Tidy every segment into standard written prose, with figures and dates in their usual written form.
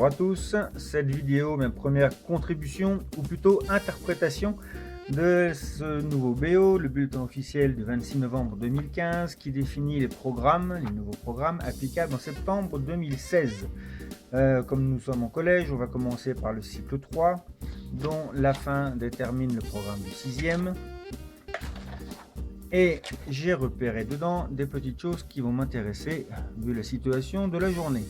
Bonjour à tous, cette vidéo, ma première contribution, ou plutôt interprétation de ce nouveau BO, le bulletin officiel du 26 novembre 2015, qui définit les nouveaux programmes applicables en septembre 2016. Comme nous sommes en collège, on va commencer par le cycle 3, dont la fin détermine le programme du 6e. Et j'ai repéré dedans des petites choses qui vont m'intéresser, vu la situation de la journée.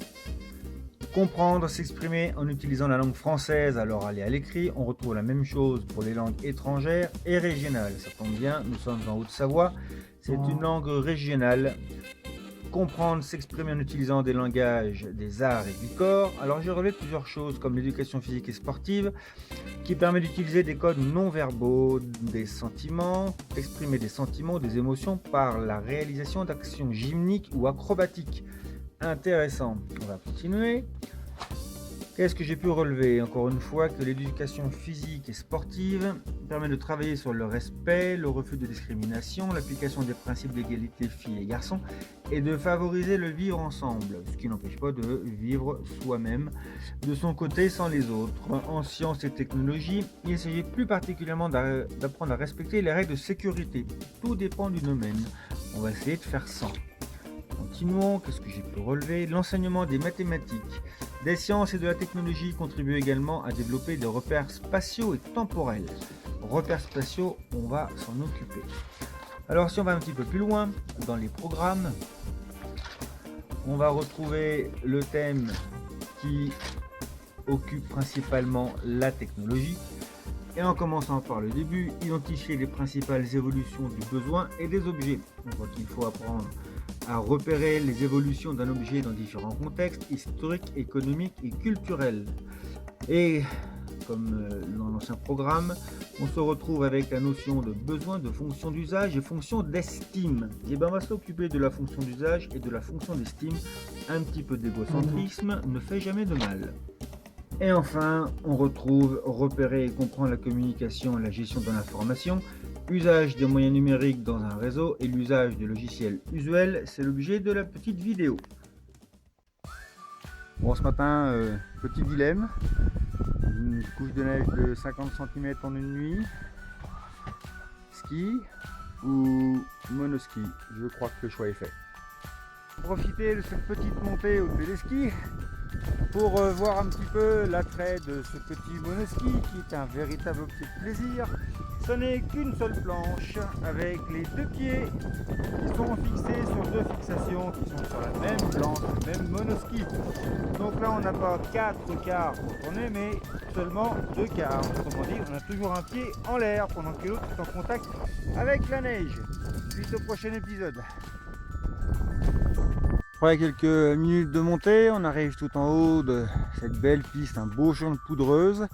Comprendre, s'exprimer en utilisant la langue française à l'oral et à l'écrit. On retrouve la même chose pour les langues étrangères et régionales. Ça tombe bien, nous sommes en Haute-Savoie, c'est une langue régionale. Comprendre, s'exprimer en utilisant des langages, des arts et du corps. Alors j'ai relevé plusieurs choses comme l'éducation physique et sportive qui permet d'utiliser des codes non verbaux, des sentiments, exprimer des sentiments, des émotions par la réalisation d'actions gymniques ou acrobatiques. Intéressant. On va continuer. Qu'est-ce que j'ai pu relever? Encore une fois, que l'éducation physique et sportive permet de travailler sur le respect, le refus de discrimination, l'application des principes d'égalité filles et garçons et de favoriser le vivre ensemble, ce qui n'empêche pas de vivre soi-même de son côté sans les autres. En sciences et technologies, il s'agit plus particulièrement d'apprendre à respecter les règles de sécurité. Tout dépend du domaine. On va essayer de faire sans. Continuons, qu'est-ce que j'ai pu relever? L'enseignement des mathématiques, des sciences et de la technologie contribue également à développer des repères spatiaux et temporels. Repères spatiaux, on va s'en occuper. Alors si on va un petit peu plus loin dans les programmes, on va retrouver le thème qui occupe principalement la technologie. Et en commençant par le début, identifier les principales évolutions du besoin et des objets. On voit qu'il faut apprendre à repérer les évolutions d'un objet dans différents contextes historiques, économiques et culturels. Et comme dans l'ancien programme, on se retrouve avec la notion de besoin, de fonction d'usage et fonction d'estime. Et bien on va s'occuper de la fonction d'usage et de la fonction d'estime. Un petit peu d'égocentrisme ne fait jamais de mal. Et enfin, on retrouve repérer et comprendre la communication et la gestion de l'information, usage des moyens numériques dans un réseau et l'usage des logiciels usuels, c'est l'objet de la petite vidéo. Bon, ce matin, petit dilemme, une couche de neige de 50 cm en une nuit, ski ou monoski, je crois que le choix est fait. Profiter de cette petite montée au téléski pour voir un petit peu l'attrait de ce petit monoski qui est un véritable petit plaisir. Ce n'est qu'une seule planche avec les deux pieds qui sont fixés sur deux fixations qui sont sur la même planche, le même monoski. Donc là on n'a pas 4 quarts pour tourner mais seulement 2 quarts. Autrement dit on a toujours un pied en l'air pendant que l'autre est en contact avec la neige. Suite au prochain épisode. Après quelques minutes de montée, on arrive tout en haut de cette belle piste, un beau champ de poudreuse.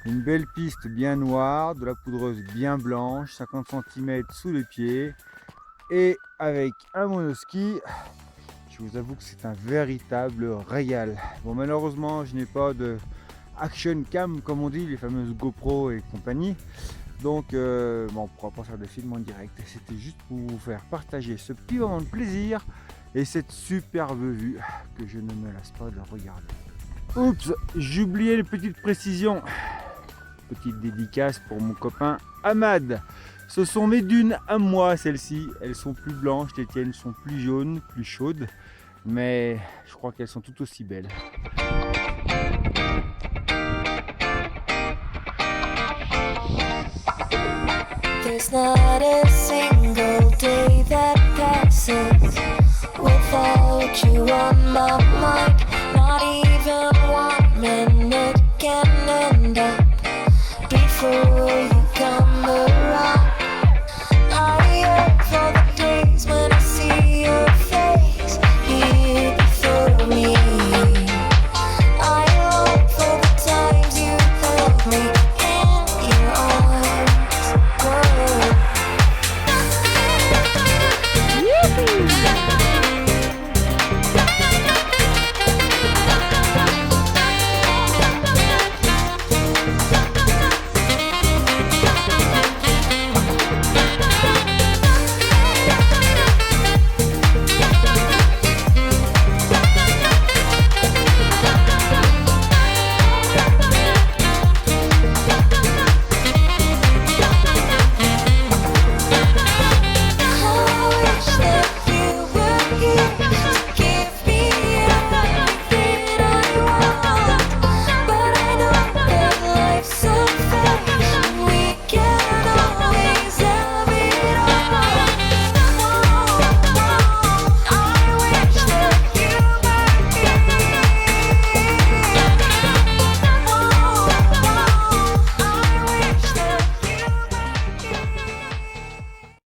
Une belle piste bien noire, de la poudreuse bien blanche, 50 cm sous les pieds. Et avec un monoski, je vous avoue que c'est un véritable régal. Bon, malheureusement, je n'ai pas de action cam comme on dit, les fameuses GoPro et compagnie. Donc, bon, on ne pourra pas faire de film en direct. C'était juste pour vous faire partager ce petit moment de plaisir et cette superbe vue que je ne me lasse pas de regarder. Oups, j'ai oublié les petites précisions. Petite dédicace pour mon copain Ahmad. Ce sont mes dunes à moi, celles-ci. Elles sont plus blanches, les tiennes sont plus jaunes, plus chaudes. Mais je crois qu'elles sont tout aussi belles. There's not a single day that passes without you on my mind. Not even 1 minute can end up before you come around.